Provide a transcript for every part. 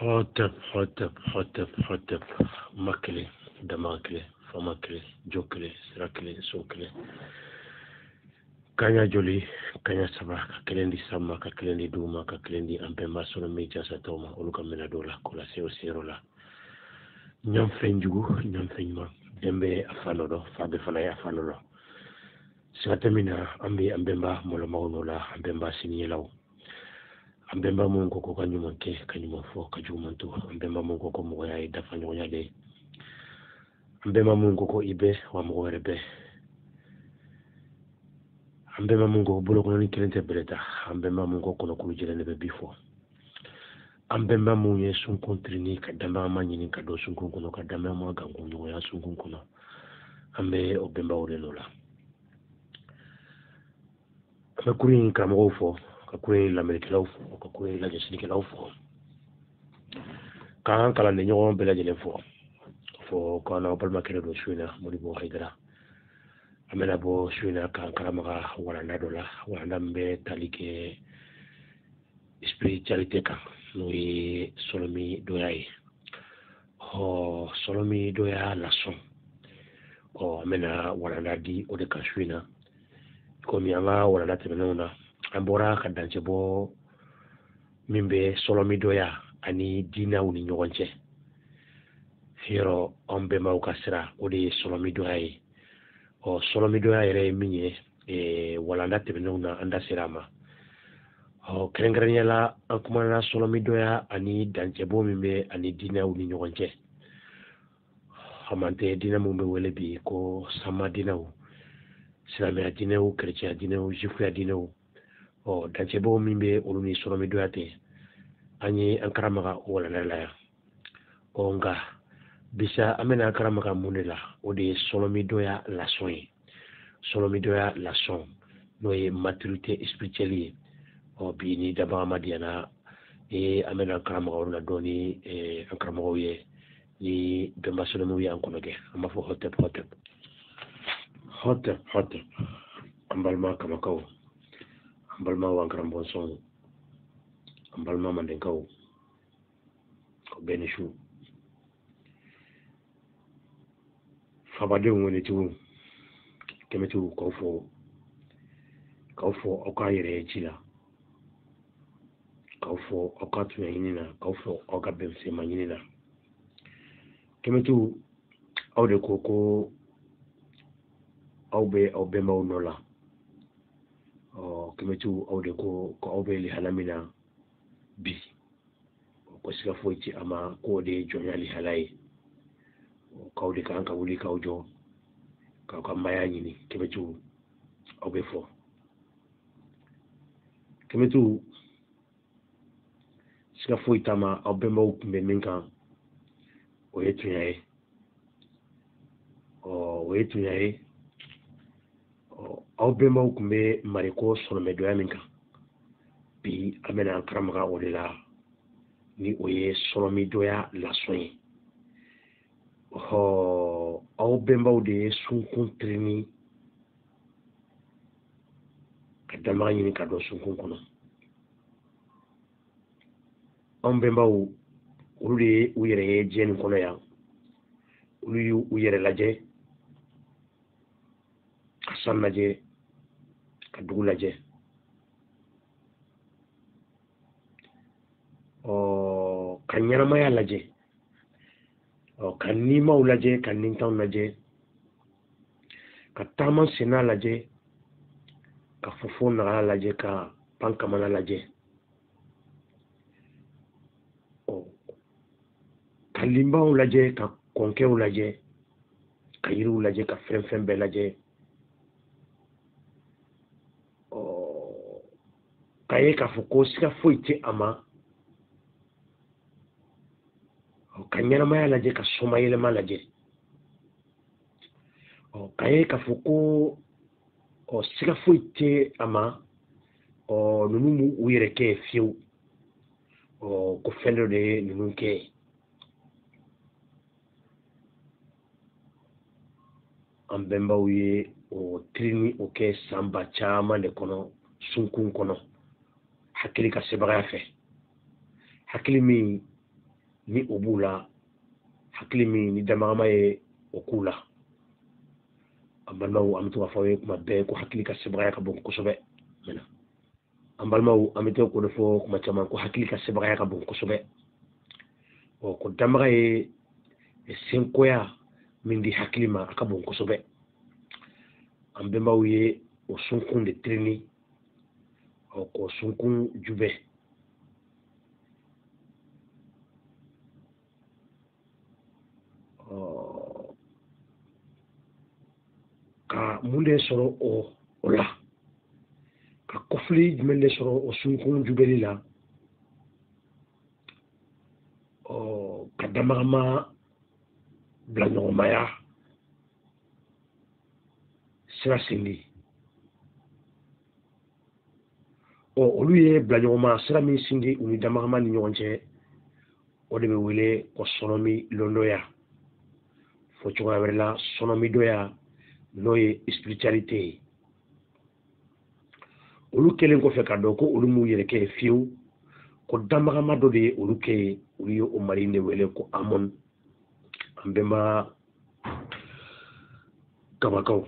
Hotep, hotep, hotep, hotep. Makele, damakele, famakele, jokele, sirakele, sokele. Kanya joli, kanya saba, kakelendi sama, kakelendi duma, kakelendi ampemba sono meja satoma, oluka menadola, kola seo serola. Nyam fenjugu, nyam fenjuma, dembe afanodo, fabe fanaye afanodo. Siratemina, ambemba molo maunola, ambemba sinielaw. Ambemba mungu ko kanyuma ke kanyuma fo kajumantu ambemba mungu ko mo yaay dafa nyonya de ambemba mungu ko ibe wa mo rebe ambemba mungu ko bulo ko ni kelente beleta ambemba mungu ko no kulu jele be bifo ambemba munye sun kontrini ka damba manyini ka do sun kono ka damba ma gangu nyo ya sun kono ambe obemba orenola ka kuri ka mo fo kakwe la merikelaw fo kakwe la jesinikelaw fo kan kala ne ñogon bela jele fo kana balma kere do suina modibo haydara amena bo suina kan kala maga wala nadola wala mbe talike spiritualité kan no solomi doyay ho solomi doya la son o amena wala nadi o de kan suina ko mi anga wala natenona ambora kadance bo mimbe solomi doya ani dina uni ñogonce hero ombe mawka sira odi solomi doya o solomi doya yere minye wala ndate benuna anda sirama o krengrenya la ankumana solomi doya ani dance bo mimbe ani dina uni ñogonce amante dina mumbe wele bi ko sama dina u silamia dina u chrétien dina u jifu dina u o dance bo mimbe oluni solomi doyate ani ankaramaga wala la o nga bisa amena ankaramaga munela o de solomi doya la son solomi doya la son no ye maturité spirituelle o bini daba madiana amena ankaramaga wala doni ankaramaga ye ni bemba solomi wi ankonoge amafo hotep ambalma kamakaw ambalma wankaram bonson ambalma mandenkaw ko benishu fabade woni tu kemetu ko fo okayere chila ko fo okatu yinina ko fo okabe se manyina kemetu awde ko awbe mawnola o kemetu awde ko awbe li halamina bi ko sika foyti ama ko de jonyali halay o kawde kan ka wuli kawjo ka mayani ni kemetu awbe fo kemetu sika foytama awbe maw kumbe minkan o yetunyaye awbe maw kumbe mariko solome doya minkan bi amena karamaga odela ni oye solomi doya la soye ho awbe maw de sun kontrini kadama yini kado sun kono awbe maw ulu uyere jeni kono ya ulu uyere laje kasan laje kadugu laje o kanyarama ya laje o kanima ulaje kaninta laje katama sena laje ka fofo na laje ka pankamana laje o kalimba ulaje ka konke ulaje ka yiru ulaje ka fembe laje o kaye ka foko sika foite ama o kanyarama ya laje ka somayele malaje o kaye ka foko o sika foite ama o nunu uyere ke fiu o ko fendo de nunu ke ambemba uye o trini o ke samba chama de kono sunkun kono hakili ka sebaga fe hakili mi ni o b'u la hakili min ni damagama ye o k'u la an balimaw an bɛ to k'a fɔ aw ye kuma bɛɛ ko hakili ka sebagaya ka bon kosɛbɛ an balimaw an bɛ to k'o de fɔ kuma caman ko hakili ka sebagaya ka bon kosɛbɛ ko damaga ye senkoya min di hakili ma a ka bon kosɛbɛ an bɛnbaw ye o sunkun de tirini ko sunkun jubɛ ka mun de sɔrɔ o la ka kɔfili jumɛn de sɔrɔ o sunkun jubɛli la ka damagama bila ɲɔgɔnmaya sira sindi olu ye bila ɲɔgɔnma sira min sindi u ni damagama ni ɲɔgɔn cɛ o de bɛ wele ko sɔnɔmi lɔndɔya fɔ cogoya wɛrɛ la sɔnɔmi dɔya n'o ye spiritualité ye olu kɛlen kɔfɛ ka dɔn ko olu m'u yɛrɛ kɛ fiyewu ko damagama dɔ de ye olu kɛ ye olu ye o mari de wele ko Amon an bɛnba kabakaw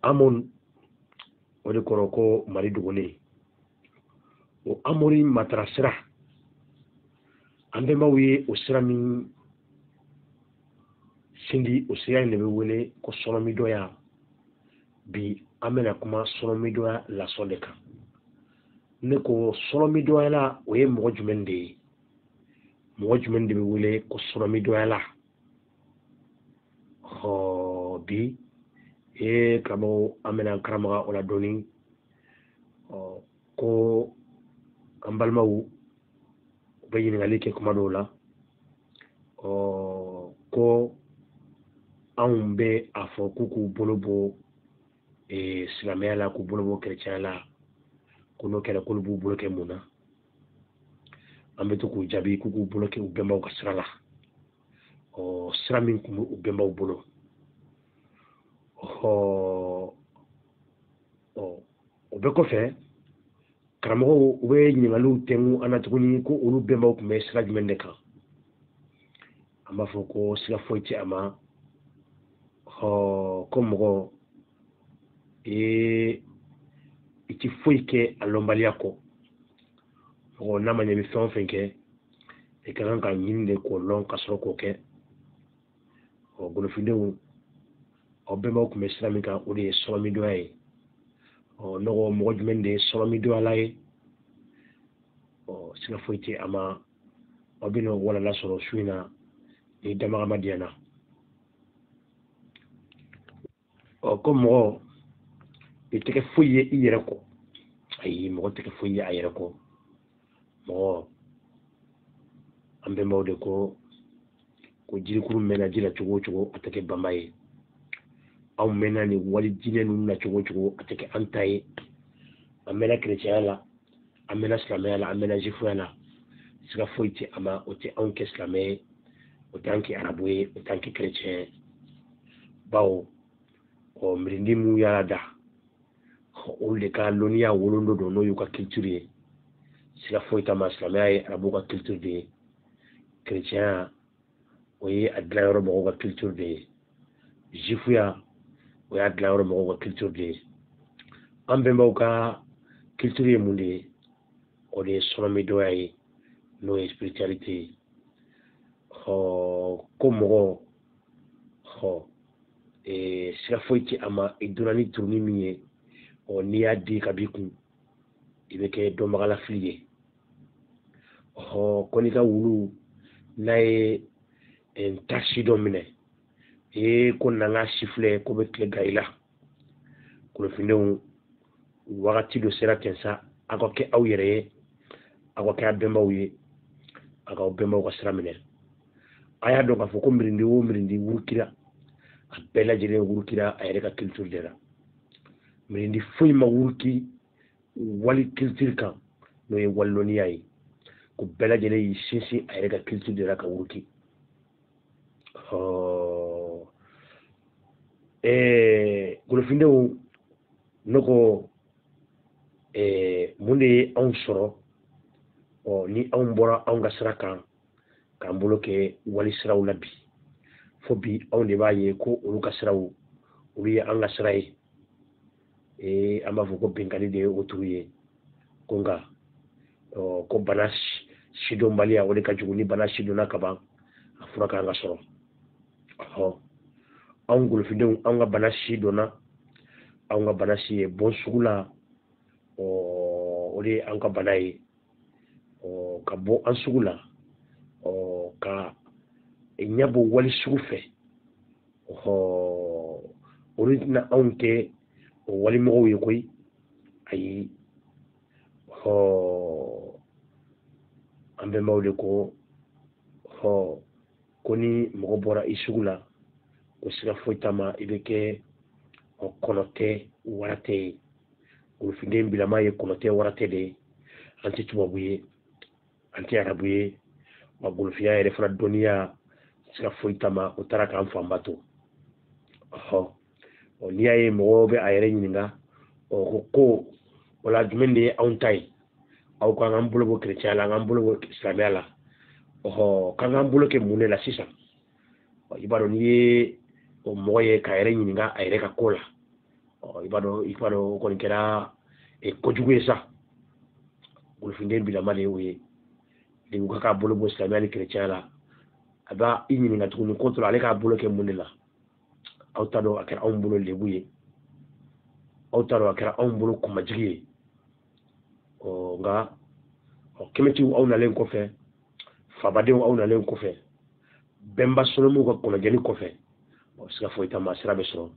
Amon o de kɔrɔ ko mari dogolen o Amori matara sira an bɛnbaw ye o sira min sindi o sira in de bɛ wele ko sɔnɔmi dɔya bi an bɛna kuma sɔnɔmi dɔya lasɔn de kan ne ko sɔnɔmi dɔya la o ye mɔgɔ jumɛn de ye mɔgɔ jumɛn de bɛ wele ko sɔnɔmi dɔya la bi karamɔgɔ an bɛna karamaga o la dɔɔni ko an balimaw u bɛ ɲininkali kɛ kuma dɔw la ko anw bɛ a fɔ k'u k'u bolo bɔ silamɛya la k'u bolo bɔ kerecɛnya la ko n'o kɛra k'olu b'u bolo kɛ mun na an bɛ to k'u jaabi k'u k'u bolo kɛ u bɛnbaw ka sira la sira min tun bɛ u bɛnbaw bolo o bɛɛ kɔfɛ karamɔgɔw u bɛ ɲininkaliw tɛnku an na tuguni ko olu bɛnbaw tun bɛ sira jumɛn de kan an b'a fɔ ko sira foyi tɛ a ma ko mɔgɔ i ti foyi kɛ a lɔnbaliya kɔ mɔgɔ n'a ma ɲɛ i bɛ fɛn o fɛn kɛ i ka kan ka ɲini de k'o lɔn ka sɔrɔ k'o kɛ golofindenw aw bɛnbaw tun bɛ sira min kan o de ye sɔnɔmi dɔya ye nɔgɔ mɔgɔ jumɛn de ye sɔnɔmi dɔyala ye sira foyi tɛ a ma aw bɛ n'o walala sɔrɔ su in na ni damagama diyana ko mɔgɔ i tɛgɛ foyi ye i yɛrɛ kɔ ayi mɔgɔ tɛgɛ foyi ye a yɛrɛ kɔ mɔgɔ an bɛnbaw de ko jirikuru mɛnna ji la cogo o cogo a tɛ kɛ banba ye anw mɛnna ni wali jinɛ ninnu na cogo o cogo a tɛ kɛ an ta ye an mɛnna kerecɛnya la an mɛnna silamɛya la an mɛnna zifuya la siga foyi tɛ a ma o tɛ anw kɛ silamɛ ye o tɛ an kɛ arabu ye o tɛ an kɛ kerecɛn ye bawo mirindi minnu y'a da olu de ka lɔnniya wolondo don n'o y'u ka culture ye siga foyi t'a ma silamɛya ye arabu ka culture de ye kerecɛnya o ye a dilanyɔrɔ mɔgɔw ka culture de ye zifuya o y'a dilanyɔrɔ mɔgɔw ka culture de ye an bɛnbaw ka culture ye mun de ye o de ye sɔnɔmi dɔya ye n'o ye spiritualité ye ko mɔgɔ siga foyi tɛ a ma i donna ni turunin min ye n'i y'a di ka b'i kun i bɛ kɛ dɔnbagalafili ye ko n'i ka wulu n'a ye ntasi dɔ minɛ ko na n ka si filɛ ko bɛ tile ga i la kolofindenw wagati dɔ sera ten sa aw ka kɛ aw yɛrɛ ye aw ka kɛ a bɛnbaw ye a k'aw bɛnbaw ka sira minɛ a y'a dɔn k'a fɔ ko mirindi o mirindi wurukira a bɛɛ lajɛlen wurukira a yɛrɛ ka culture de la mirindi foyi ma wuruki wali culture kan n'o ye walilɔnniya ye ko bɛɛ lajɛlen y'i sinsin a yɛrɛ ka culture de la ka wuruki golofindenw ne ko mun de ye anw sɔrɔ ni anw bɔra anw ka sira kan k'an bolo kɛ wali siraw la bi fo bi anw de b'a ye ko olu ka siraw olu ye an ka sira ye an b'a fɔ ko binkali de ye o turu ye ko nka ko bana sidɔnbaliya o de ka jugu ni bana sidɔnna ka ban a fura kan ka sɔrɔ anw golofidenw anw ka bana si dɔnna anw ka bana si ye bɔn sugu la o de ye an ka bana ye ka bɔ an sugu la ka ɲɛbɔ wali sugu fɛ olu tɛna anw kɛ walimɔgɔw ye koyi ayi an bɛnbaw de ko ko ni mɔgɔ bɔra i sugu la ko siga foyi t'a ma i bɛ kɛ kɔnɔ tɛ wara tɛ ye golofinden bilama ye kɔnɔ tɛ wara tɛ de ye an tɛ tubabu ye an tɛ arabu ye wa golofiya yɛrɛ fana dɔnniya siga foyi t'a ma o taara k'an fanba to n'i y'a ye mɔgɔw bɛ a yɛrɛ ɲininka ko o la jumɛn de ye anw ta ye aw kan k'an bolo bɔ kerecɛnya la k'an bolo bɔ silamɛya la k'an k'an bolo kɛ mun de la sisan i b'a dɔn n'i ye mɔgɔ ye k'a yɛrɛ ɲininka a yɛrɛ ka ko la i b'a dɔn o kɔni kɛra kojugu ye sa golofinden bilama de ye o ye de ko k'a bolo bɔ silamɛya ni kerecɛnya la a b'a i ɲininka tuguni ko tora ale k'a bolo kɛ mun de la aw t'a dɔn a kɛra anw bolo lebu ye aw t'a dɔn a kɛra anw bolo kumajigi ye nka kɛmɛtiw aw nalen kɔfɛ fabadenw aw nalen kɔfɛ bɛnba solomiw ka kɔnɔjɛni kɔfɛ siga foyi t'a ma sira bɛ sɔrɔ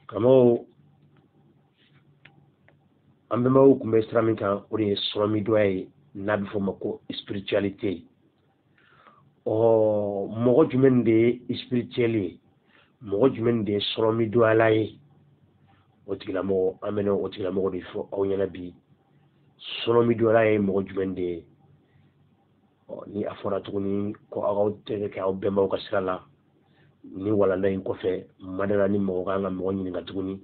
karamɔgɔw an bɛnbaw tun bɛ sira min kan o de ye sɔrɔmidɔya ye n'a bɛ fɔ o ma ko spiritualité mɔgɔ jumɛn de ye spirituel ye mɔgɔ jumɛn de ye sɔrɔmidɔyala ye o tigilamɔgɔ an bɛna o tigilamɔgɔ de fɔ aw ɲɛna bi sɔrɔmidɔyala ye mɔgɔ jumɛn de ye ni a fɔra tuguni ko aw tɛgɛ kɛ aw bɛnbaw ka sira la ni walanda in kɔfɛ madala ni mɔgɔ kan ka mɔgɔ ɲininka tuguni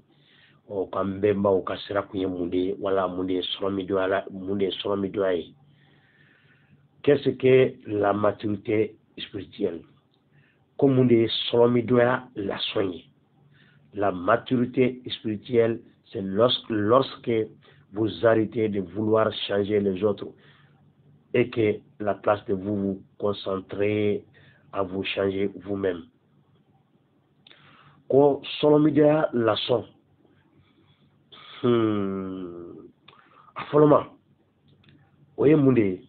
k'an bɛnbaw ka sira kun ye mun de ye wala mun de ye sɔrɔmidɔya ye qu'est-ce que la maturité spirituelle ko mun de ye sɔrɔmidɔya lasɔn ye la maturité spirituelle c'est lorsque vous arrêtez de vouloir changer les autres et que la place de vous vous concentrez à vous changer vous-même. Ko sɔrɔmidɔya lasɔn a fɔlɔma o ye mun de ye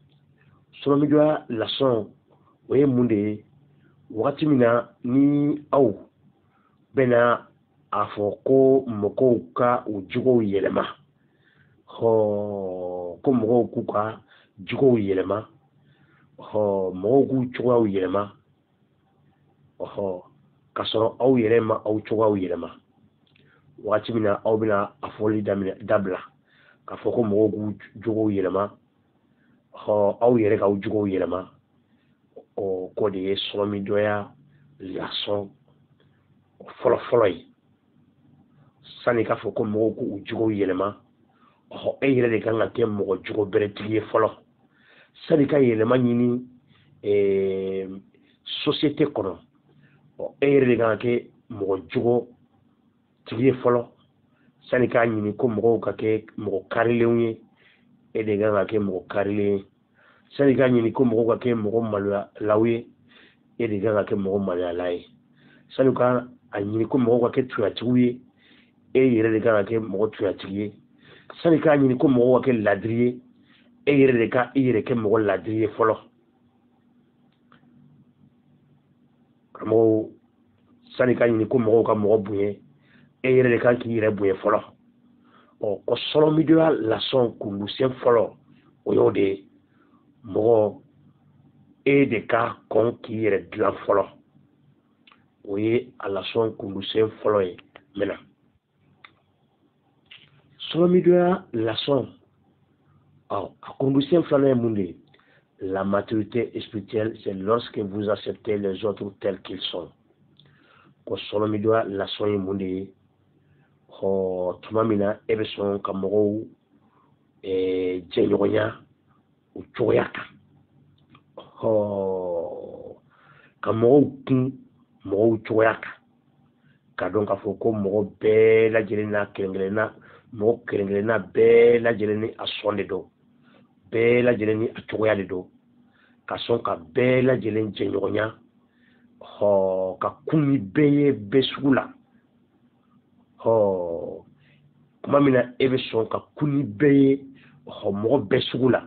sɔrɔmidɔya lasɔn o ye mun de ye wagati min na ni aw bɛna a fɔ ko mɔgɔw ka u jogow yɛlɛma ko mɔgɔw k'u ka jogow yɛlɛma mɔgɔw k'u cogoyaw yɛlɛma k'a sɔrɔ aw yɛrɛ ma aw cogoyaw yɛlɛma wagati min na aw bɛna a fɔli dabila k'a fɔ ko mɔgɔw k'u jogow yɛlɛma aw yɛrɛ k'aw jogow yɛlɛma k'o de ye sɔrɔmidɔya lasɔn fɔlɔfɔlɔ ye sani k'a fɔ ko mɔgɔw k'u jogow yɛlɛma e yɛrɛ de kan ka kɛ mɔgɔ jogo bɛrɛtigi ye fɔlɔ sani ka yɛlɛma ɲini société kɔnɔ e yɛrɛ de kan ka kɛ mɔgɔ jogo tigi ye fɔlɔ sani k'a ɲini ko mɔgɔw ka kɛ mɔgɔ karilenw ye e de kan ka kɛ mɔgɔ karilen ye sani k'a ɲini ko mɔgɔw ka kɛ mɔgɔ maloyalaw ye e de kan ka kɛ mɔgɔ maloyala ye sani ka a ɲini ko mɔgɔw ka kɛ tuyatigiw ye e yɛrɛ de kan ka kɛ mɔgɔ tuyatigi ye sani k'a ɲini ko mɔgɔw ka kɛ ladiri ye e yɛrɛ de ka i yɛrɛ kɛ mɔgɔ ladiri ye fɔlɔ karamɔgɔw sani k'a ɲini ko mɔgɔw ka mɔgɔ bonya e yɛrɛ de kan k'i yɛrɛ bonya fɔlɔ ko sɔrɔmidɔya lasɔn kundusɛn fɔlɔ o y'o de ye mɔgɔ e de ka kɔn k'i yɛrɛ dilan fɔlɔ o ye a lasɔn kundusɛn fɔlɔ ye mɛna sɔrɔmidɔya lasɔn a kundusɛn filanan ye mun de ye la maturité spirituelle c'est lorsque vous acceptez les autres tels qu'ils sont ko sɔrɔmidɔya lasɔn ye mun de ye tuma min na e bɛ sɔn ka mɔgɔw jɛɲɔgɔnya o cogoya kan ka mɔgɔw kun mɔgɔw cogoya kan ka dɔn k'a fɔ ko mɔgɔ bɛɛ lajɛlen n'a kelen-kelenna mɔgɔ kelen-kelenna bɛɛ lajɛlen ni a sɔn de don bɛɛ lajɛlen ni a cogoya de don ka sɔn ka bɛɛ lajɛlen jɛɲɔgɔnya ka kun ni bɛɛ ye bɛɛ sugu la tuma min na e bɛ sɔn ka kun ni bɛɛ ye mɔgɔ bɛɛ sugu la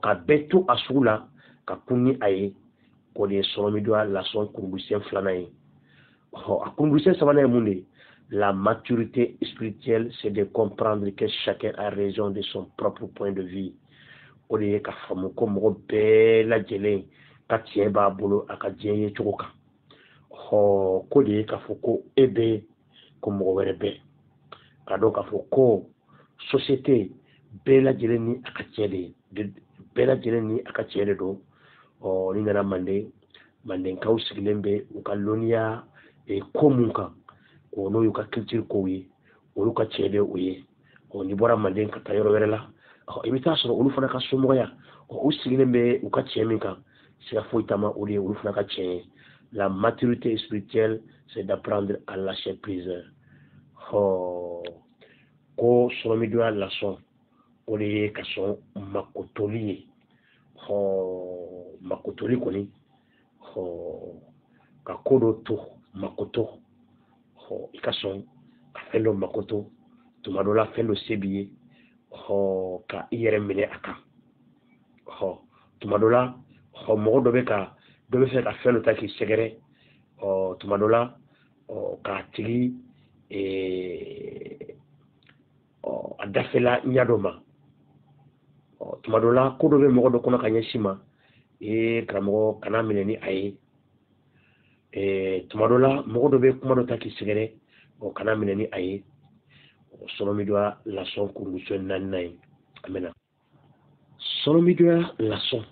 ka bɛɛ to a sugu la ka kun ni a ye o de ye sɔrɔmidoya lasɔn kurundusiyɛn filanan ye a kurundusiyɛn sabanan ye mun de ye la maturité spirituelle c'est de comprendre que chacun a raison de son propre point de vue o de ye ka faamu ko mɔgɔ bɛɛ lajɛlen ka tiɲɛ b'a bolo a ka diɲɛ ye cogo kan ko de ye k'a fɔ ko e bɛ ko mɔgɔ wɛrɛ bɛ ka dɔn k'a fɔ ko société bɛɛ lajɛlen ni a ka tiɲɛ de bɛɛ lajɛlen ni a ka tiɲɛ de don ni nana mandenkaw sigilen bɛ u ka lɔnniya ko mun kan n'o y'u ka culture kow ye olu ka tiɲɛ de o ye n'i bɔra manden ka taa yɔrɔ wɛrɛ la i bɛ taa sɔrɔ olu fana ka somɔgɔya u sigilen bɛ u ka tiɲɛ min kan siga foyi t'a ma o de ye olu fana ka tiɲɛ ye la maturité spirituelle c'est d'apprendre à lâcher prise ko sɔrɔmidoya lasɔn o de ye ka sɔn makotoli ye makotoli kɔni ka ko dɔ to makoto i ka sɔn ka fɛn dɔ makoto tuma dɔ la fɛn dɔ se b'i ye ka i yɛrɛ minɛ a kan tuma dɔ la mɔgɔ dɔ bɛ fɛ ka fɛn dɔ ta k'i sɛgɛrɛ tuma dɔ la k'a tigi a dafɛla ɲɛ dɔ ma tuma dɔ la ko dɔ bɛ mɔgɔ dɔ kɔnɔ ka ɲɛsin ma karamɔgɔ kana minɛ ni a ye tuma dɔ la mɔgɔ dɔ bɛ kuma dɔ ta k'i sɛgɛrɛ kana minɛ ni a ye sɔrɔmidoya lasɔn kurundusiyɛn naaninan ye a mɛna sɔrɔmidoya lasɔn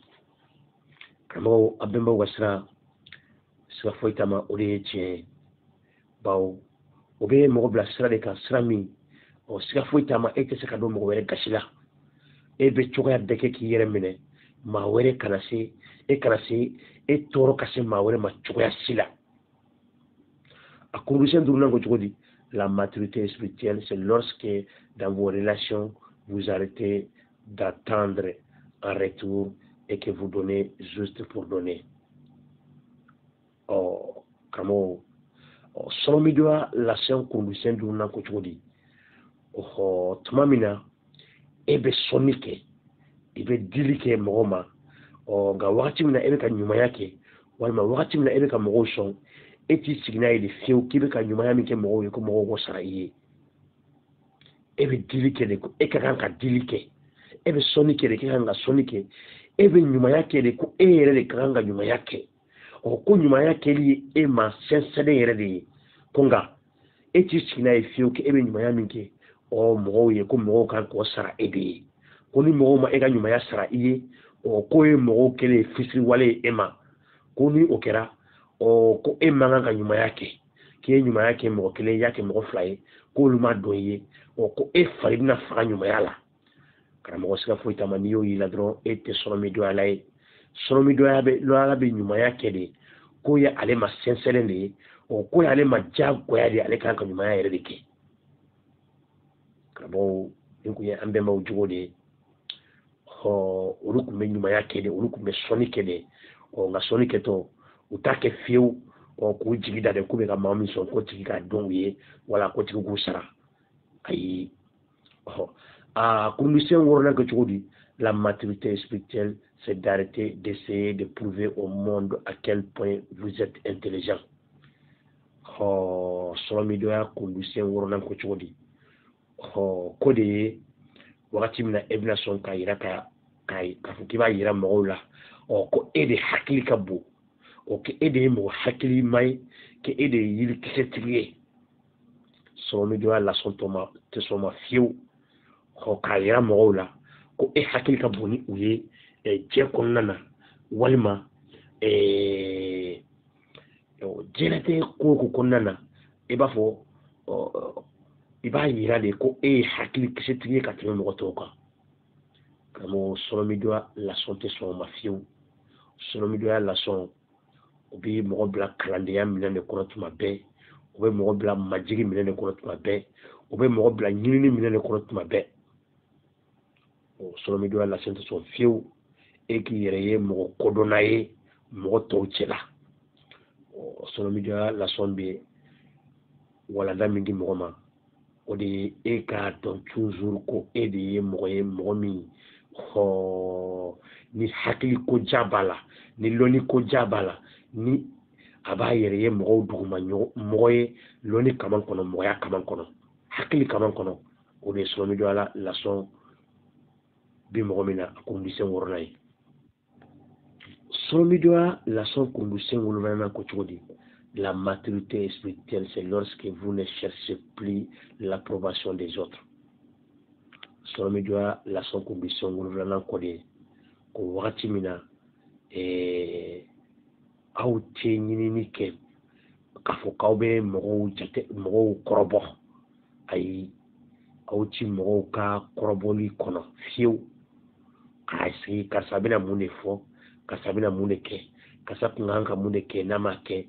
karamɔgɔw a bɛnbaw ka sira foyi t'a ma o de ye tiɲɛ ye bawo o bɛ mɔgɔ bila sira de kan sira min siga foyi t'a ma e tɛ se ka don mɔgɔ wɛrɛ gasi la e bɛ cogoya bɛɛ kɛ k'i yɛrɛ minɛ maa wɛrɛ kana se e tɔɔrɔ ka se maa wɛrɛ ma cogoya si la a kurundusiyɛn duurunan ko cogo di la maturité spirituelle c'est lorsque dans vos relations vous arrêtez d'attendre en retour et que vous donnez juste pour donner karamɔgɔ sɔrɔmidoya lasɔn kurundusiyɛn duurunan ko cogo di tuma min na e bɛ sɔnni kɛ i bɛ dili kɛ mɔgɔw ma nka wagati min na e bɛ ka ɲumanya kɛ walima wagati min na e bɛ ka mɔgɔw sɔn e t'i sigi n'a ye de fiyewu k'i bɛ ka ɲumanya min kɛ mɔgɔw ye ko mɔgɔw k'o sara i ye e bɛ dili kɛ de ko e ka kan ka dili kɛ e bɛ sɔnni kɛ de k'e ka kan ka sɔnni kɛ e bɛ ɲumanya kɛ de ko e yɛrɛ de ka kan ka ɲumanya kɛ ko ɲumanya kɛli ye e ma sɛnsɛden yɛrɛ de ye ko nka e t'i sigi n'a ye fiyewu k'e bɛ ɲumanya min kɛ mɔgɔw ye ko mɔgɔw kan k'o sara e de ye ko ni mɔgɔw ma e ka ɲumanya sara i ye k'o ye mɔgɔw kɛlen ye fitiriwale ye e ma ko ni o kɛra ko e man kan ka ɲumanya kɛ k'i ye ɲumanya kɛ mɔgɔ kelen y'a kɛ mɔgɔ fila ye k'olu ma dɔn i ye ko e fari bɛna faga ɲumanya la karamɔgɔ siga foyi t'a ma n'i y'o y'i la dɔrɔn e tɛ sɔrɔmidoya la ye sɔrɔmidoya bɛ ɲumanya kɛ de k'o ye ale ma sɛnsɛnlen de ye k'o ye ale ma diyagoya de ye ale kan ka ɲumanya yɛrɛ de kɛ karamɔgɔw nin kun ye an bɛnbaw jogo de ye olu tun bɛ ɲumanya kɛ de olu tun bɛ sɔnni kɛ de nka sɔnni kɛtɔ u t'a kɛ fiyewu k'u jigi da dɛ k'u bɛ ka maa min sɔn ko tigi ka dɔn u ye wala ko tigi k'u sara ayi kurundusiyɛn wɔɔrɔnan kɛ cogo di la maturité spirituelle c'est d'arrêter d'essayer de prouver au monde à quel point vous êtes intelligent sɔrɔmidoya kurundusiyɛn wɔɔrɔnan ko cogo di ko de ye wagati min na e bɛna sɔn k'a yira k'a fɔ k'i b'a yira mɔgɔw la ko e de hakili ka bon ko e de ye mɔgɔ hakilima ye ko e de ye yirikisɛtigi ye sɔrɔmidoya lasɔn tɛ sɔn ma fiyewu k'a yira mɔgɔw la ko e hakili ka bon ni u ye diɲɛ kɔnɔna na walima diɲɛlatigɛ ko kɔnɔna na i b'a fɔ iba yira de ko hakili kisitigi ka tɛmɛ mɔgɔ tɔw kan karamɔgɔ sɔrɔmidoya lasɔn tɛ sɔn ma fiyewu sɔrɔmidoya lasɔn o bɛ mɔgɔ bila kalandenya minɛn de kɔnɔ tuma bɛɛ o bɛ mɔgɔ bila majigi minɛn de kɔnɔ tuma bɛɛ o bɛ mɔgɔ bila ɲinini minɛn de kɔnɔ tuma bɛɛ sɔrɔmidoya lasɔn tɛ sɔn fiyewu k'i yɛrɛ ye mɔgɔ kodɔnna ye mɔgɔ tɔw cɛla sɔrɔmidoya lasɔn bɛ walanda min di mɔgɔ ma o de ye k'a dɔn toujours ko de ye mɔgɔ min ni hakili ko ja b'a la ni lɔnni ko ja b'a la ni a b'a yɛrɛ ye mɔgɔw duguma mɔgɔ ye lɔnni kaman kɔnɔ mɔgɔya kaman kɔnɔ hakili kaman kɔnɔ o de ye sɔrɔmidoya lasɔn bi mɔgɔ min na a kundisen wɔɔrɔnan ye sɔrɔmidoya lasɔn kundisen wolonfilanan ko cogo di la maturité spirituelle c'est lorsque vous ne cherchez plus l'approbation des autres sɔrɔmidoya lasɔn kundisen wolonfilanan kɔ de ye ko wagati min na aw tɛ ɲinini kɛ k'a fɔ k'aw bɛ mɔgɔw kɔrɔbɔ ayi aw ti mɔgɔw ka kɔrɔbɔli kɔnɔ fiyewu k'a sigi karisa bɛna mun de fɔ karisa bɛna mun de kɛ karisa kun kan ka mun de kɛ n'a ma kɛ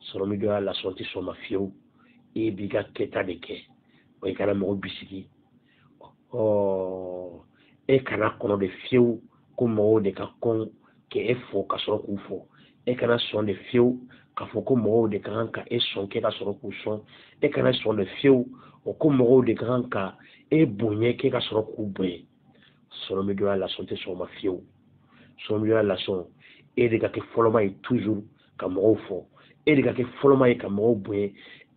sɔrɔmidoya lasɔn tɛ sɔn ma fiyewu b'i ka kɛta de kɛ wa i kana mɔgɔ bisigi kana kɔnɔ de fiyewu ko mɔgɔw de ka kɔn k'e fɔ ka sɔrɔ k'u fɔ kana sɔn de fiyewu k'a fɔ ko mɔgɔw de ka kan ka sɔn k'e ka sɔrɔ k'u sɔn kana sɔn de fiyewu ko mɔgɔw de ka kan ka bonya k'e ka sɔrɔ k'u bonya sɔrɔmidoya lasɔn tɛ sɔn ma fiyewu sɔrɔmidoya lasɔn de ka kɛ fɔlɔma ye toujours ka mɔgɔw fɔ de ka kɛ fɔlɔma ye ka mɔgɔw bonya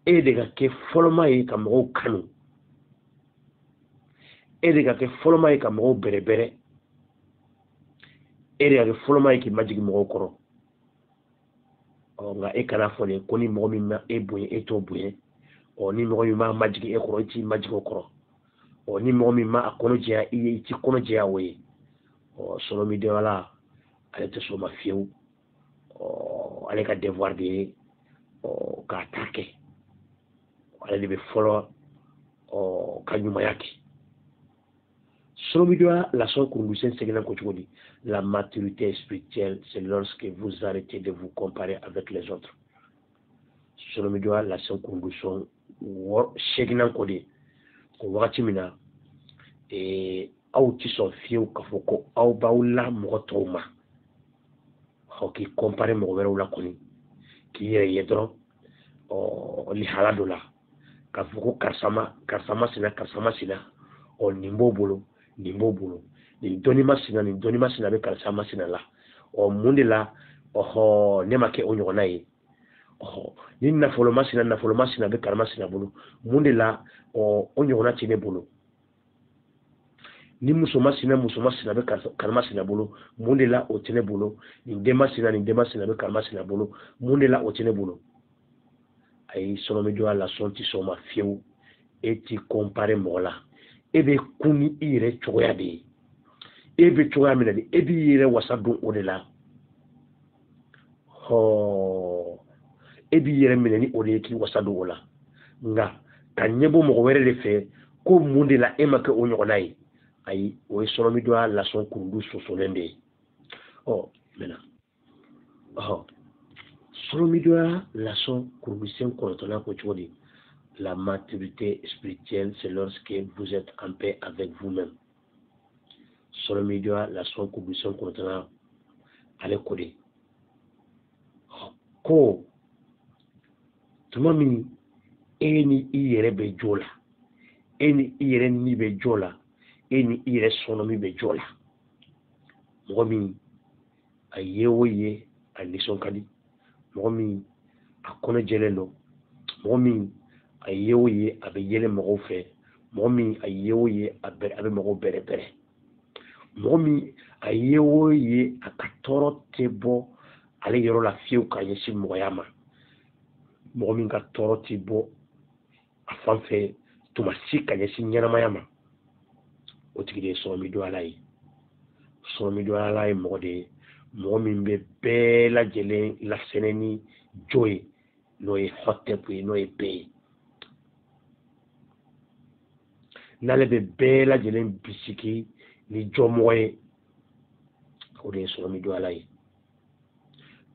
de ka kɛ fɔlɔma ye ka mɔgɔw kanu de ka kɛ fɔlɔma ye ka mɔgɔw bɛrɛbɛrɛ de ka kɛ fɔlɔma ye k'i majigi mɔgɔw kɔrɔ nka kana fɔ de ko ni mɔgɔ min ma bonya t'o bonya ni mɔgɔ min ma majigi kɔrɔ t'i majigi o kɔrɔ ni mɔgɔ min ma a kɔnɔ jɛya i ye i ti kɔnɔ jɛya o ye sɔrɔmidoya ale tɛ sɔn ma fiyewu ale ka devoir de ye k'a ta kɛ ale de bɛ fɔlɔ ka ɲumanya kɛ sɔrɔmidoya lasɔn kundisen seginna ko cogo di la maturité spirituelle c'est lorsque vous arrêtez de vous comparer avec les autres sɔrɔmidoya lasɔn kundisen seginna ko de ko wagati min na aw ti sɔn fiyewu k'a fɔ ko aw b'aw la mɔgɔ tɔw ma k'i comparer mɔgɔ wɛrɛw la kɔni k'i yɛrɛ ye dɔrɔn lihala dɔ la k'a fɔ ko karisa masina nin b'o bolo nin dɔnni masina bɛ karisa masina la mun de la ne ma kɛ o ɲɔgɔnna ye ni nafolo masina bɛ karisa masina bolo mun de la o ɲɔgɔnna tɛ ne bolo ni muso masina bɛ karisa masina bolo mun de la o tɛ ne bolo nin den masina bɛ karisa masina bolo mun de la o tɛ ne bolo ayi sɔrɔmidoya lasɔn tɛ sɔn ma fiyewu ti comparer mɔgɔ la bɛ kun ni i yɛrɛ cogoya de ye bɛ cogoya min na de b'i yɛrɛ wasa don o de la b'i yɛrɛ minɛ ni o de ye k'i wasa don o la nka ka ɲɛbɔ mɔgɔ wɛrɛ de fɛ ko mun de la ma kɛ o ɲɔgɔnna ye ayi o ye sɔrɔmidoya lasɔn kundu sɔsɔlen de ye maintenant sɔrɔmidoya lasɔn kundisen kɔnɔntɔnnan ko cogo di la maturité spirituelle c'est lorsque vous êtes en paix avec vous-même sɔrɔmidoya lasɔn kundisen kɔnɔntɔnnan ale ko de ko tuma min ni i yɛrɛ bɛ jo la ni i yɛrɛ ni bɛ jo la ni i yɛrɛ sɔnɔmi bɛ jo la mɔgɔ min a ye o ye a nisɔn ka di mɔgɔ min a kɔnɔ jɛlen don mɔgɔ min a ye o ye a bɛ yɛlɛ mɔgɔw fɛ mɔgɔ min a ye o ye a bɛ mɔgɔw bɛrɛbɛrɛ mɔgɔ min a ye o ye a ka tɔɔrɔ tɛ bɔ ale yɔrɔ la fiyewu ka ɲɛsin mɔgɔya ma mɔgɔ min ka tɔɔrɔ tɛ bɔ a fan fɛ tuma si ka ɲɛsin ɲɛnamaya ma o tigi de ye sɔrɔmidoyala ye sɔrɔmidoyala ye mɔgɔ de ye mɔgɔ min bɛ bɛɛ lajɛlen lasɛnɛ ni jo ye n'o ye hɔtɛpu ye n'o ye bɛɛ ye n'ale bɛ bɛɛ lajɛlen bisiki ni jɔmɔgɔ ye o de ye sɔrɔmi don ala ye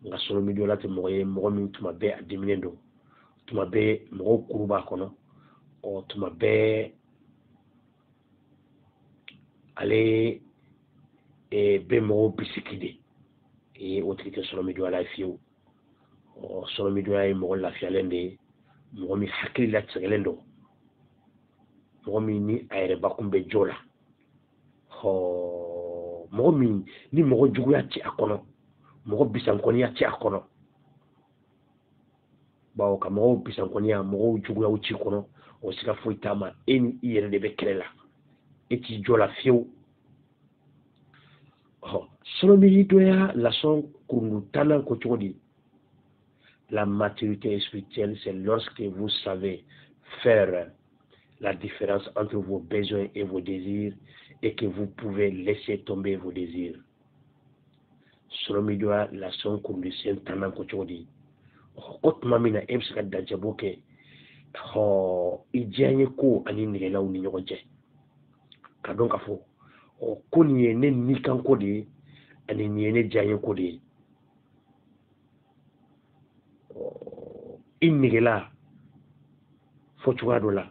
nka sɔrɔmi don ala tɛ mɔgɔ ye mɔgɔ min tuma bɛɛ a diminen don tuma bɛɛ mɔgɔw kuru b'a kɔnɔ tuma bɛɛ ale bɛ mɔgɔw bisiki de o tigi tɛ sɔrɔmi don ala ye fiyewu sɔrɔmi don ala ye mɔgɔ lafiyalen de ye mɔgɔ min hakili latigɛlen don mɔgɔ min ni a yɛrɛ bakun bɛ jɔ la mɔgɔ min ni mɔgɔ juguya ti a kɔnɔ mɔgɔ bisankɔniya ti a kɔnɔ bawo ka mɔgɔw bisankɔniya mɔgɔw juguyaw ci kɔnɔ o siga foyi t'a ma e ni i yɛrɛ de bɛ kɛlɛ la e t'i jɔ la fiyewu sɔrɔmi donya lasɔn kurungu tannan ko cogo di la maturité spirituelle c'est lorsque vous savez faire la différence entre vos besoins et vos désirs et que vous pouvez laisser tomber vos désirs. Solomi doit la son condition tannan ko chodi. Otuma mina ebsika dajaboke. Ijanye ko ani nigela uni nyoje. Kadon kafo. Ko ni ne nikan ko de ani ni ne janye ko de. Inigela fo chuado la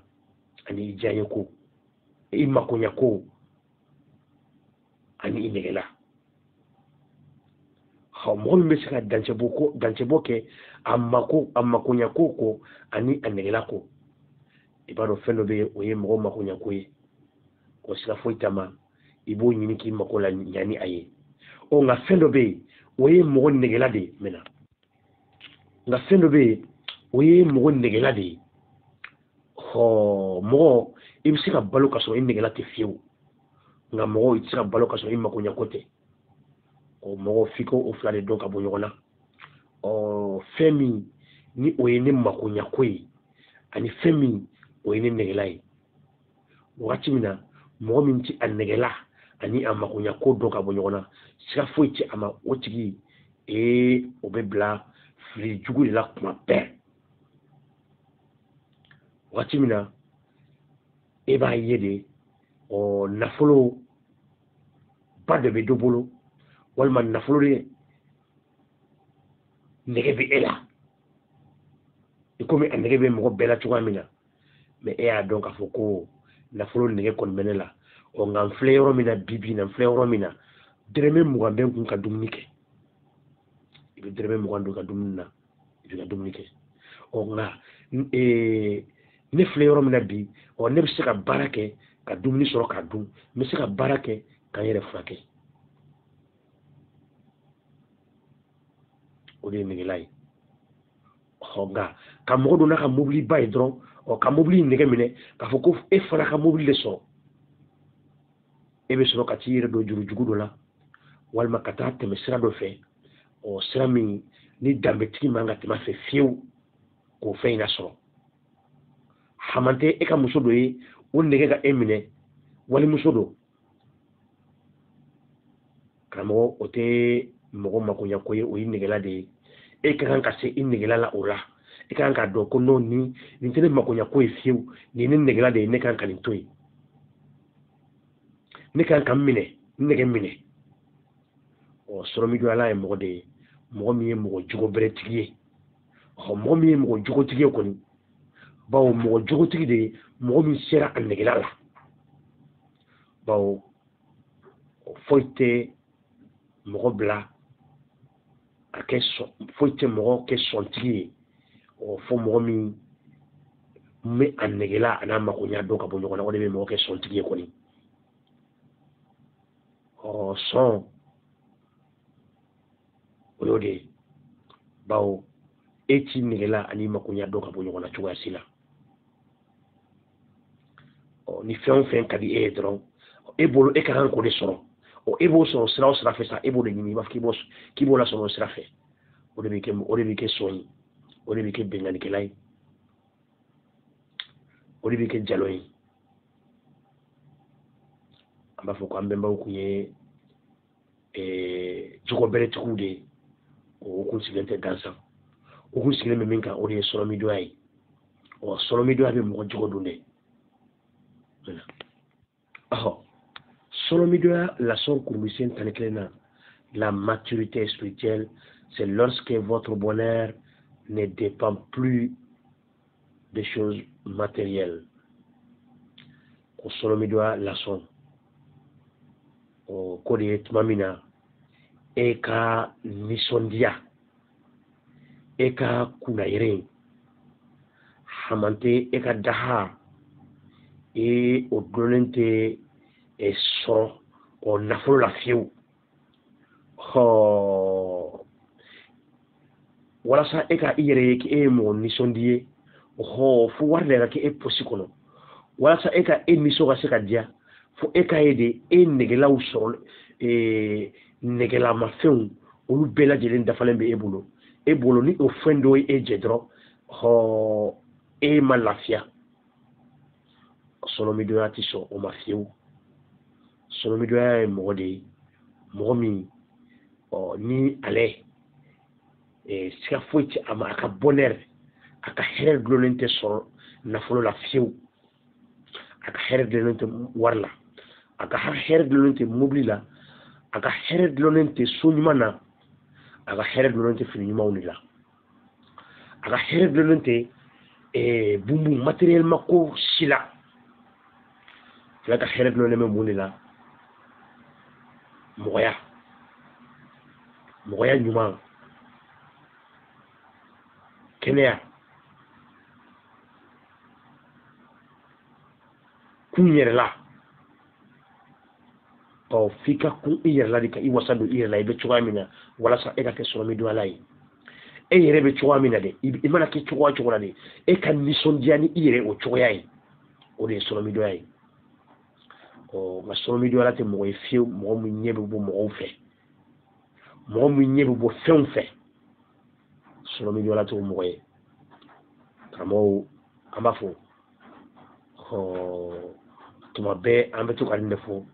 ani janye ko makonya ko ani inegela mo be sika dancebo ke amakonya ko ani anegela ko ibaro fendo be oye mo makonya ko ye ko sika foitama ibo nyini ki makola nyani aye o nga fendo be oye mo negela de mena nga fendo be oye mo negela de mɔgɔ i bɛ se ka balo ka sɔrɔ i nɛgɛla tɛ fiyewu nka mɔgɔ i tɛ se ka balo ka sɔrɔ i makoɲɛ ko tɛ mɔgɔ f'i ko o fila de dɔn ka bɔ ɲɔgɔn na fɛn min ni o ye ne makoɲɛ ko ye ani fɛn min o ye ne nɛgɛla ye wagati min na mɔgɔ min tɛ a nɛgɛla ani a makoɲɛ ko dɔn ka bɔ ɲɔgɔn na siga foyi tɛ a ma o tigi o bɛ bila fili jugu de la kuma bɛɛ wagati min na e b'a ye de nafolo ba de bɛ dɔ bolo walima nafolo de nɛgɛ bɛ e la i komi a nɛgɛ bɛ mɔgɔ bɛɛ la cogoya min na mɛ e y'a dɔn k'a fɔ ko nafolo nɛgɛ kɔni bɛ ne la nka n filɛ yɔrɔ min na bi na n filɛ yɔrɔ min na dɛrɛmɛ 20 bɛ n kun ka dumuni kɛ i bɛ dɛrɛmɛ 20 don ka dumuni na i bɛ ka dumuni kɛ nka ne filɛ yɔrɔ min na bi ne bɛ se ka baara kɛ ka dumuni sɔrɔ k'a dun n bɛ se ka baara kɛ k'an yɛrɛ furakɛ o de ye nɛgɛla ye nka ka mɔgɔ dɔ n'a ka mobili ba ye dɔrɔn ka mobili nɛgɛ minɛ k'a fɔ ko e fana ka mobili de sɔrɔ e bɛ sɔrɔ ka t'i yɛrɛ don jurujugu dɔ la walima ka taa tɛmɛ sira dɔ fɛ sira min ni danbetigi man ka tɛmɛ a fɛ fiyewu k'o fɛn in lasɔrɔ haman tɛ e ka muso dɔ ye o nɛgɛ ka e minɛ walimuso dɔ karamɔgɔ o tɛ mɔgɔ makoɲɛ ko ye o ye nɛgɛla de ye e ka kan ka se i nɛgɛla la o la e ka kan k'a dɔn ko non nin tɛ ne makoɲɛ ko ye fiyewu nin ye ne nɛgɛla de ye ne ka kan ka nin to yen ne ka kan ka n minɛ n nɛgɛ minɛ sɔrɔmi don ala ye mɔgɔ de ye mɔgɔ min ye mɔgɔ jogo bɛrɛtigi ye mɔgɔ min ye mɔgɔ jogotigi ye kɔni bawo mɔgɔ jogotigi de ye mɔgɔ min sera a nɛgɛla la bawo foyi tɛ mɔgɔ bila a kɛ foyi tɛ mɔgɔ kɛ sɔntigi ye fo mɔgɔ min bɛ a nɛgɛla a n'a makoɲɛ dɔn ka bɔ ɲɔgɔn na o de bɛ mɔgɔ kɛ sɔntigi ye kɔni sɔn o y'o de ye bawo e t'i nɛgɛla ani makoɲɛ dɔn ka bɔ ɲɔgɔn na cogoya si la ni fɛn o fɛn ka di e ye dɔrɔn e bolo e ka kan k'o de sɔrɔ e b'o sɔrɔ sira o sira fɛ sa e b'o de ɲini i b'a fɔ k'i b'o lasɔrɔ o sira fɛ o de bɛ kɛ sɔn ye o de bɛ kɛ benkannikɛla ye o de bɛ kɛ jalɔ ye an b'a fɔ ko an bɛnbaw kun ye jogo bɛrɛtigiw de ye o kun sigilen tɛ gansan o kun sigilen bɛ min kan o de ye sɔrɔmidonya ye sɔrɔmidonya bɛ mɔgɔ jogo don dɛ Solomidoya la son kurumisien taneklena. La maturité spirituelle, c'est lorsque votre bonheur ne dépend plus des choses matérielles. Ko solomidoya la son. Ko de tumamina e ka nisondia e ka kunayre hamante e ka daha e o dolente e so o nafolo la fiu ho wala sa e ka ire ki e mo nisondie ho fu warle ki e posikono wala sa e ka e miso ga se ka dia fu e ka ede e negela usoro negela mafeun olu bela jelen dafalen be e bolo ni o fendo e jedro ho e malafia solomidoya ti so o mafiu solomidoya e mogode mogomi ni ale sika foiti ama aka bonheur aka herer glonente so nafolo la fiu aka herer glonente warla aka herer glonente moblila aka herer glonente sunyumana aka herer glonente finima unila aka herer glonente bumbu matériel mako sila aka herer glonente munila moya nyuma kenya kunyerla fika ku iyerla dika iwasando iyerla ibe chwamina wala sa eka ke solomidoya lai yere be chwamina de imana ke chwa de e kan nisondiani ire o chwayai o de solomidoya ai ma solomidoya la te mo fiu mo mu nyebe bo mo fe mo mu nyebe bo fe solomidoya la to mo ye kamo amafo tuma be ambe to kan defo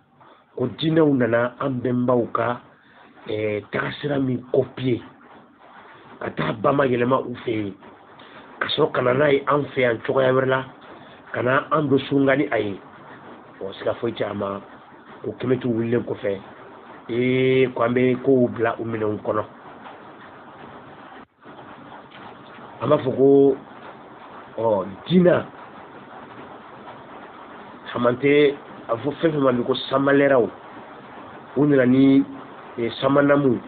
ko dina unana ambe mbauka takasira mi copier ata bama yelema ufe kaso kana nai amfe an choya werla kana ando sungani ai o sika foiti ama ko kemetu wulle ko fe kwambe ko bla umine kono ama foko dina hamante afo fefe mandiko samaleraw unira ni samanamu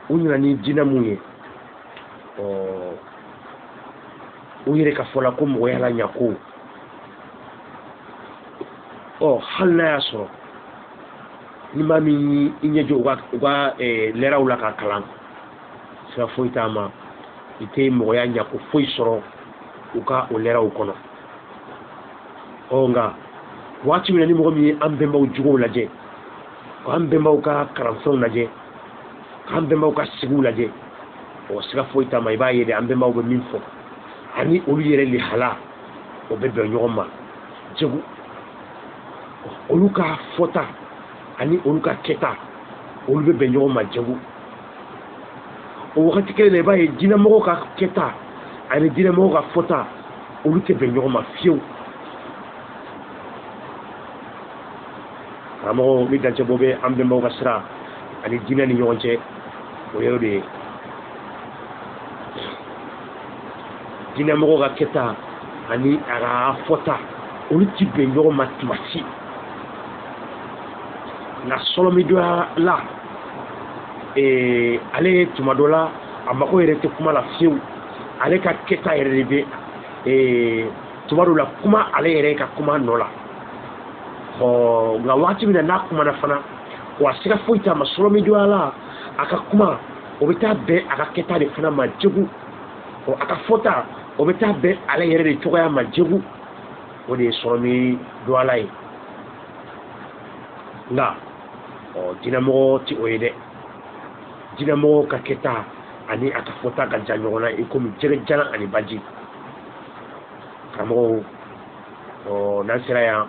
unira ni dina muye uyire ka fola ko mo yala nyako halna yaso ni mami inyejo wa leraw la ka kalan sa foitama ite mo ya nyako foi soro uka o leraw kono nga wati mi ni mo mi ambemba ujugo laje ko ambemba uka karanfon laje ambemba uka sigu laje o sika foita mai ba yede ambemba ugo minfo ani olu yere li hala o bebe nyoma jegu oluka fota ani oluka keta olu bebe nyoma jegu o wakati kele ba ye dina mo ka keta ani dina mo ka fota olu te be nyoma fiu amo mi dance bobe ambe mo ka sra ani dina ni nyonche o yode dina mo ka keta ani ara fota olu ti be nyoma tumasi na solomidoya la ale tumadola amako yere te kuma la fiu ale ka keta yere be tumadola kuma ale yere ka kuma nola nga wati mina na kuma na fana wa sika foita ma solomidoya la aka kuma o beta be aka keta de fana ma jegu o aka fota o beta be ale yere de choya ma jegu o de solomidoya la nga dinamo ti oyede dinamo ka keta ani aka fota ka janyona e komi jere jana ani baji kamo nasira ya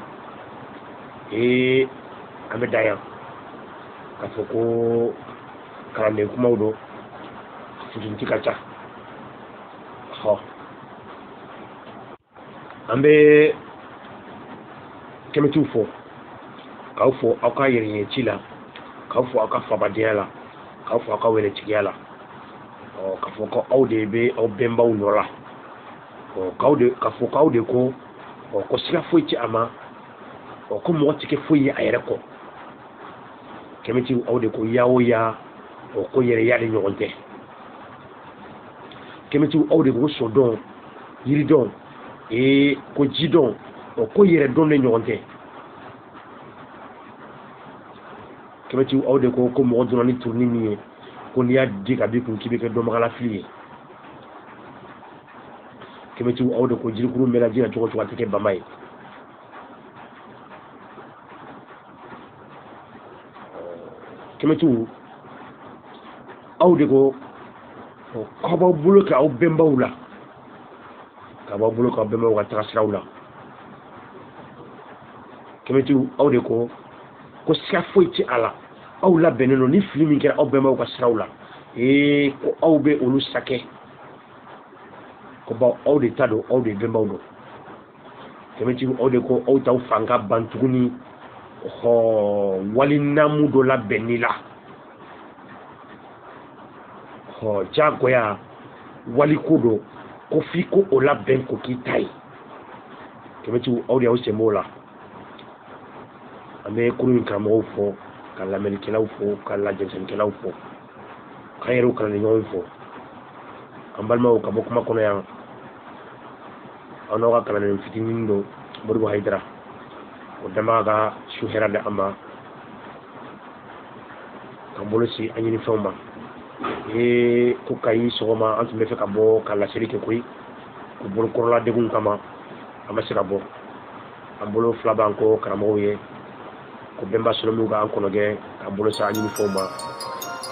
amedaya ka foko karande kuma udo futunti kacha ambe kemetufo k'aw fɔ aw ka yɛrɛɲɛci la k'aw fɔ aw ka fabadenya la k'aw fɔ aw ka wɛrɛtigiya la k'a fɔ ko aw de bɛ aw bɛnbaw nɔ la k'a fɔ k'aw de ko ko siga foyi tɛ a ma ko mɔgɔ tɛ kɛ foyi ye a yɛrɛ kɔ kɛmɛtigiw aw de ko ya o ya ko yɛrɛya de ɲɔgɔn tɛ kɛmɛtigiw aw de ko so dɔn yiri dɔn ko ji dɔn ko yɛrɛ dɔn de ɲɔgɔn tɛ kɛmɛtigiw aw de ko mɔgɔ donna ni turunin min ye ko n'i y'a di ka b'i kun k'i bɛ kɛ dɔnbagalafili ye kɛmɛtigiw aw de ko jirikuru mɛnna ji la cogo o cogo a tɛ kɛ bama ye kɛmɛtigiw aw de ko k'aw b'aw bolo kɛ aw bɛnbaw la k'a b'aw bolo k'aw bɛnbaw ka taga siraw la kɛmɛtigiw aw de ko siga foyi tɛ a la aw labɛnnen don ni fili min kɛra aw bɛnbaw ka siraw la ko aw bɛ olu sakɛ ko baw aw de ta don aw de bɛnbaw don kɛmɛtigiw aw de ko aw t'aw fanga ban tuguni wali naamu dɔ labɛnni la jagoya wali ko don ko f'i ko o labɛn ko k'i ta ye kɛmɛtigiw aw de y'aw sen b'o la an bɛ kurun in karamɔgɔw fɔ ka lamɛnnikɛlaw fɔ ka lajɛnnikɛlaw fɔ k'an yɛrɛw kalanni ɲɔgɔn fɔ an balimaw ka bɔ kuma kɔnɔ yan aw n'aw ka kalanden fitinin don Modibo Hayidara o dama ka su hɛrɛ di an ma k'an bolo si an ɲinifɛnw ma ko Kayi sɔgɔma an tun bɛ fɛ ka bɔ ka laseli kɛ koyi ko bolokɔrɔla degun kama an ma se ka bɔ an bolo fila b'an kɔ karamɔgɔw ye ko bɛnba solomiw k'an kɔnɔgɛ k'an bolo sa an ɲinifɛnw ma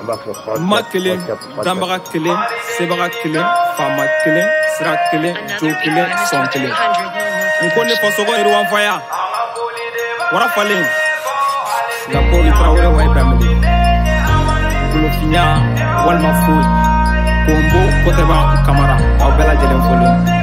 an b'a fɔ ma kelen danbaga kelen sebaga kelen faama kelen sira kelen jo kelen sɔn kelen n ko ne fasogo Iriwan Faya wara falen nka ko ni Tarawele wa Ibrahima Bolofinya walima foyi Kombo Koteba Kamara aw bɛɛ lajɛlen fɔlen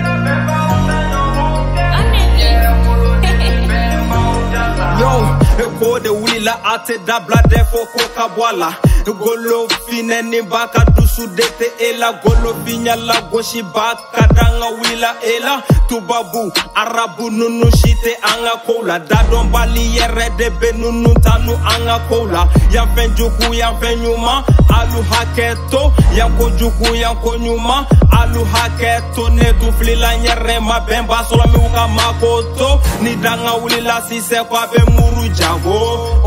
ko de wulila a tɛ dabila dɛ fo ko ka bɔ a la Golofinɛ ni ba ka dusu de tɛ e la Golofinya la gosi ba ka danga wulila e la tubabu arabu nunu si tɛ an ka kow la dadɔnbali yɛrɛ de bɛ nunu tanu an ka kow la yan fɛn jugu yan fɛn ɲuman alu hakɛ to yan kojugu yan ko ɲuman alu hakɛ to ne tun filila n yɛrɛ ma bɛnba sɔrɔ min ka mako to ni danga wulila sisɛ ko a bɛ muru jago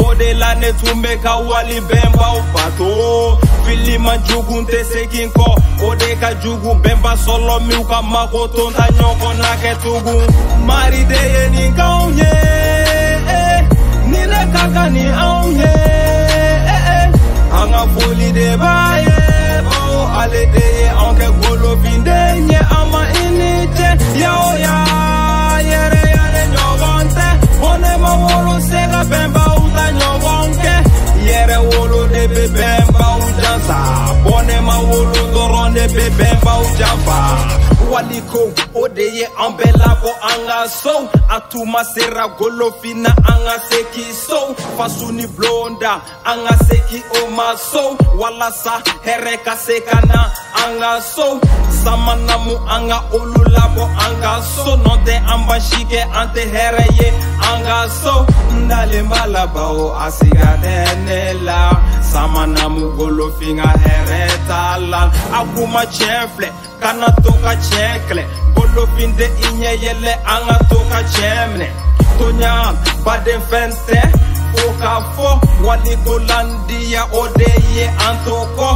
o de la ne tun bɛ ka wali bɛnbaw bato fili man jugu tɛ segin kɔ o de ka jugu bɛnba sɔrɔ min ka mako to n ta ɲɔgɔn na kɛ tugun mari de ye nin k'anw ye ni ne ka kan ni anw ye an ka foli de b'a ye bawo ale de ye anw kɛ Golofin den ye an ma i ni cɛ ya yɛrɛ yɛrɛ ɲɔgɔn tɛ bɔnɛ ma wolo se ka bɛnbaw ta ɲɔgɔn kɛ yɛrɛ wolo de bɛ bɛnbaw jansa bɔnɛ ma wolo dɔrɔn de bɛ bɛnbaw janfa waliko o de ye an bɛɛ labɔ an ka so a tuma sera Golofin na an ka seki so fasu ni blonda an ka seki o ma so walasa hɛrɛ ka se ka na an ka so samanamu an ka olu labɔ an ka so nɔ tɛ an ba si kɛ an tɛ hɛrɛ ye an ka so n dalen b'a la bawo a siga tɛ ne la samanamu Golofin ka hɛrɛ t'a la a kuma tiɲɛ filɛ kana to ka tiɲɛ kɛlɛ Golofin tɛ i ɲɛ yɛlɛ an ka to ka tiɲɛ minɛ toɲa baden fɛn tɛ fo k'a fɔ walikolandiya o de ye an to kɔ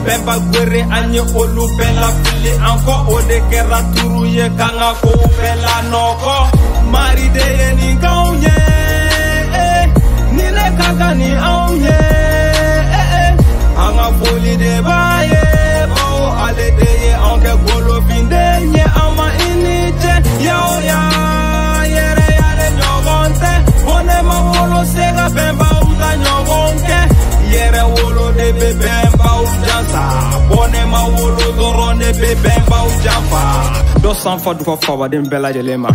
bɛnba gwere an ye olu bɛɛ lafili an kɔ o de kɛra turu ye k'an ka kow bɛɛ lanɔgɔ mari de ye nin k'anw ye ni ne ka kan ni anw ye an ka foli de b'a ye bawo ale de ye anw kɛ Golofin den ye an ma i ni cɛ ya yɛrɛ yɛrɛ ɲɔgɔn tɛ bɔnɛ ma wolo se ka bɛnbaw ta ɲɔgɔn kɛ yɛrɛ wolo de bɛ bɛnbaw jansa bɔnɛ ma wolo dɔrɔn de bɛ bɛnbaw janfa dɔ sanfa duga fabaden bɛɛ lajɛlen ma